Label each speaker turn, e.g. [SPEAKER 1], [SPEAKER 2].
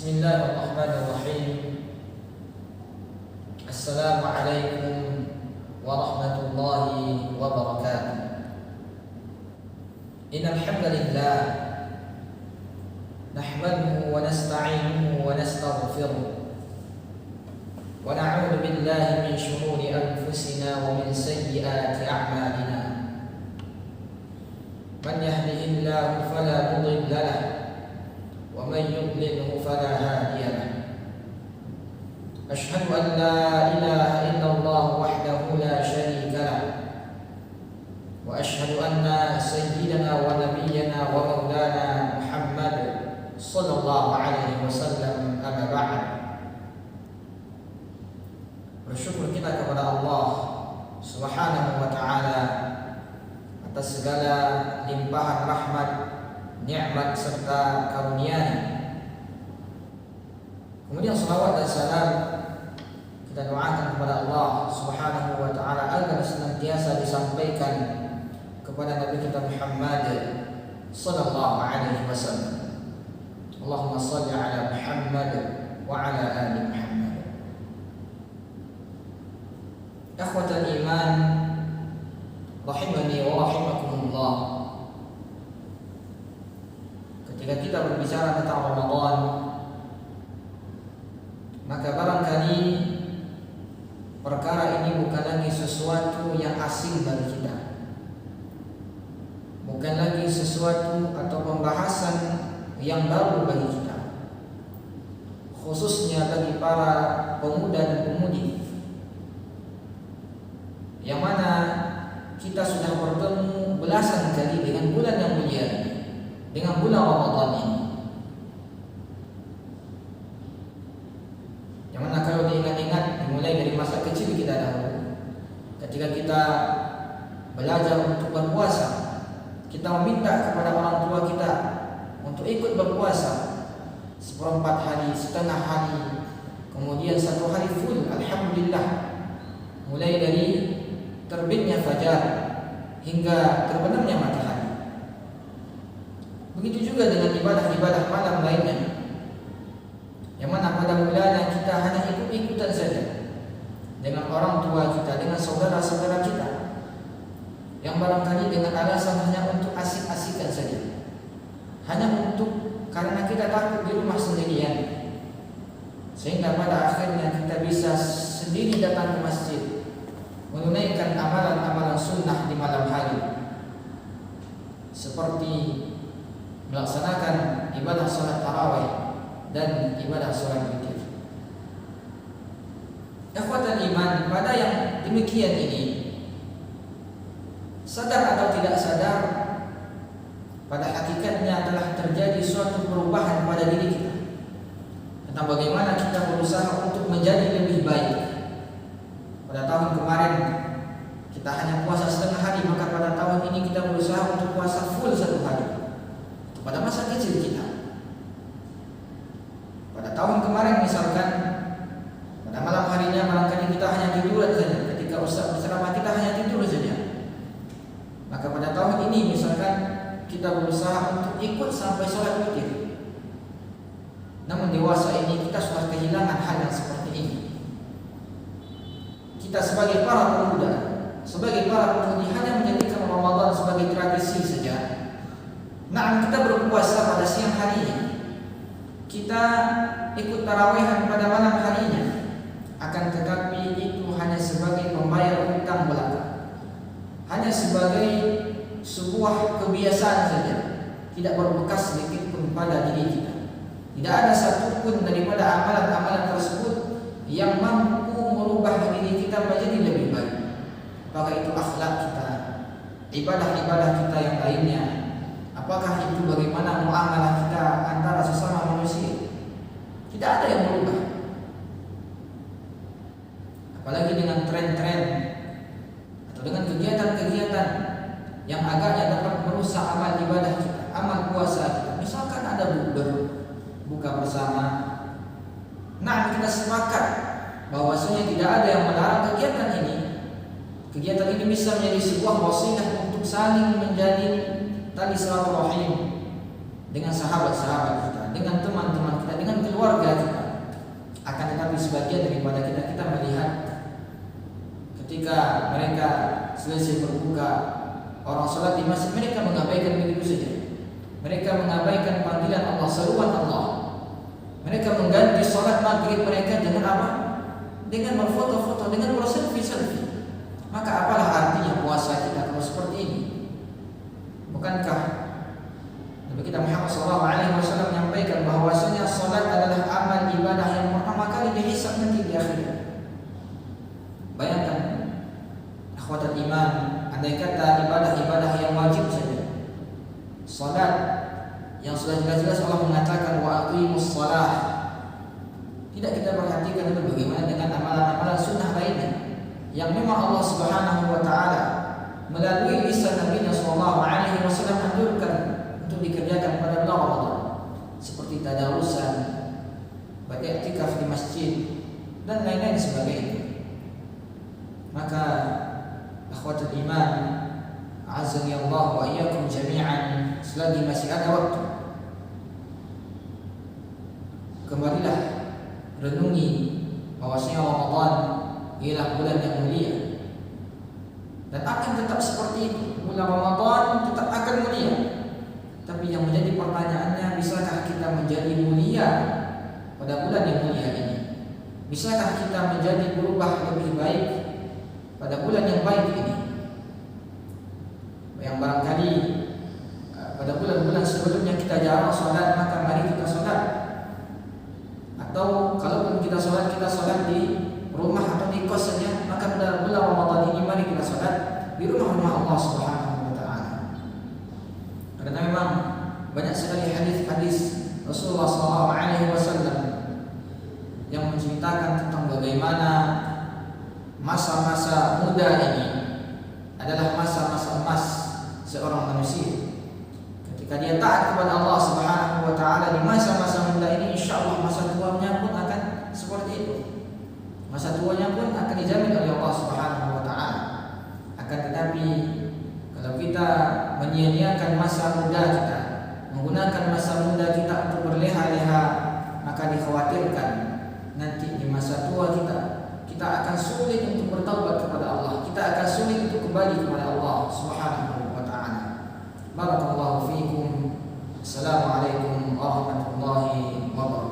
[SPEAKER 1] Bismillahirrahmanirrahim. Assalamualaikum warahmatullahi wabarakatuh. Innal hamdalillah nahmaduhu wa nasta'inuhu wa nastaghfiruh wa na'udzu billahi min shururi anfusina wa min sayyiati a'malina. Man yahdihillahu fala mudilla lahu wa man yudlilhu fala hadiya lahu. Asyhadu an la ilaha illallah wahdahu la syarika lahu wa asyhadu anna sayyidana wa nabiyyana wa maulana Muhammad sallallahu alaihi wasallam amma ba'd. Bersyukur kita kepada Allah Subhanahu wa ta'ala atas segala limpahan rahmat, nikmat serta karunia-Nya. Kemudian salawat dan salam kita doakan kepada Allah Subhanahu wa ta'ala agar senantiasa disampaikan kepada Nabi kita Muhammad sallallahu alaihi wasallam. Allahumma shalli ala Muhammad wa ala ali Muhammad. Akhwatal iman rahimani wa rahimakumullah. Ketika kita berbicara tentang Ramadan, maka barangkali perkara ini bukan lagi sesuatu yang asing bagi kita, bukan lagi sesuatu atau pembahasan yang baru bagi kita, khususnya bagi para pemuda dan pemudi, yang mana kita sudah bertemu belasan kali dengan bulan yang mulia ini, dengan bulan Ramadan ini. Yang mana kalau diingat-ingat, dimulai dari masa kecil kita dahulu, ketika kita belajar untuk berpuasa, kita meminta kepada orang tua kita untuk ikut berpuasa seperempat hari, setengah hari, kemudian satu hari full, alhamdulillah, mulai dari terbitnya fajar hingga terbenamnya matahari. Begitu juga dengan ibadah-ibadah malam lainnya, yang mana pada mulanya kita hanya ikut-ikutan saja dengan orang tua kita, dengan saudara-saudara kita, yang barangkali dengan alasan hanya untuk asik-asikan saja, hanya untuk karena kita takut di rumah sendirian, sehingga pada akhirnya kita bisa sendiri datang ke masjid menunaikan amalan-amalan sunnah di malam hari, seperti melaksanakan ibadah salat tarawih dan ibadah salat witir. Ikhwatal iman, pada yang demikian ini, sadar atau tidak sadar, pada hakikatnya telah terjadi suatu perubahan pada diri kita tentang bagaimana kita berusaha untuk menjadi lebih baik. Pada tahun kemarin kita hanya puasa setengah hari, maka pada tahun ini kita berusaha untuk puasa full satu hari. Itu pada masa kecil kita. Pada tahun kemarin misalkan, pada malam harinya barangkali kita hanya tidur saja, ketika ustaz berceramah kita hanya tidur saja. Maka pada tahun ini misalkan kita berusaha untuk ikut sampai sholat witir. Namun dewasa ini kita sudah kehilangan hal yang seperti ini. Kita sebagai para pemuda, sebagai para pemudi hanya menjadikan Ramadan sebagai tradisi saja. Nah, kita berpuasa pada siang harinya, kita ikut tarawehan pada malam harinya, akan tetapi itu hanya sebagai pembayar hutang belaka, hanya sebagai sebuah kebiasaan saja, tidak berbekas sedikit pun pada diri kita. Tidak ada satupun daripada amalan-amalan tersebut yang mampu merubah diri kita menjadi lebih baik. Apakah itu akhlak kita, ibadah-ibadah kita yang lainnya, apakah itu bagaimana muamalah kita antara sesama manusia, tidak ada yang berubah. Apalagi dengan tren-tren atau dengan kegiatan-kegiatan yang agaknya dapat merusak amal ibadah kita, amal puasa kita. Misalkan ada buka bersama. Nah, kita sepakat bahwasanya tidak ada yang melarang kegiatan ini. Kegiatan ini bisa menjadi sebuah wasilah untuk saling menjalin tali silaturahim, dengan sahabat-sahabat kita, dengan teman-teman kita, dengan keluarga kita. Akan tetapi sebagian daripada kita melihat ketika mereka selesai berbuka, orang salat di masjid, mereka mengabaikan begitu saja. Mereka mengabaikan panggilan Allah, seruan Allah. Mereka mengganti salat maghrib mereka dengan apa? Dengan berfoto-foto, dengan berselfie-selfie. Maka apalah artinya puasa kita kalau seperti ini? Bukankah Nabi kita Muhammad SAW menyampaikan bahwasanya salat adalah amal ibadah yang pertama kali dihisab nanti di akhirat. Bayangkan, akhwatul iman, andai kata ibadah-ibadah yang wajib saja, salat yang sudah jelas-jelas Allah mengatakan wa aqimus shalah, tidak kita perhatikan itu bagaimana dengan amalan-amalan sunnah lainnya yang memang Allah Subhanahu wa taala melalui lisan Nabi sallallahu alaihi wasallam anjurkan untuk dikerjakan pada bulan Ramadan, seperti tadarusan, beriktikaf di masjid dan lain-lain sebagainya. Maka akhwatul iman, azani Allah wa iyyakum jami'an, selagi masih ada waktu, kembalilah renungi bahwasanya Ramadan ialah bulan yang mulia dan akan tetap seperti itu. Bulan Ramadan tetap akan mulia. Tapi yang menjadi pertanyaannya, bisakah kita menjadi mulia pada bulan yang mulia ini? Bisakah kita menjadi berubah lebih baik pada bulan yang baik ini? Yang barangkali pada bulan-bulan sebelumnya kita jarang sholat, maka mari kita sholat. Atau kalaupun kita sholat di rumah atau di kos saja, maka pada bulan Ramadan ini mari kita sholat di rumah-rumah Allah Subhanahu wa taala. Karena memang banyak sekali hadis-hadis Rasulullah SAW yang menceritakan tentang bagaimana masa-masa muda ini adalah masa-masa emas seorang manusia. Ketika dia taat kepada Allah Subhanahu wa taala di masa-masa muda ini, insyaallah masa tuanya pun akan seperti itu. Masa tuanya pun akan dijamin oleh Allah Subhanahu wa taala. Akan tetapi kalau kita menyia-nyiakan masa muda kita, menggunakan masa muda kita untuk berleha-leha, maka dikhawatirkan nanti di masa tua kita akan sulit untuk bertaubat kepada Allah. Kita akan sulit untuk kembali kepada Allah Subhanahu wa taala. Barakallahu fiikum. Assalamualaikum warahmatullahi wabarakatuh.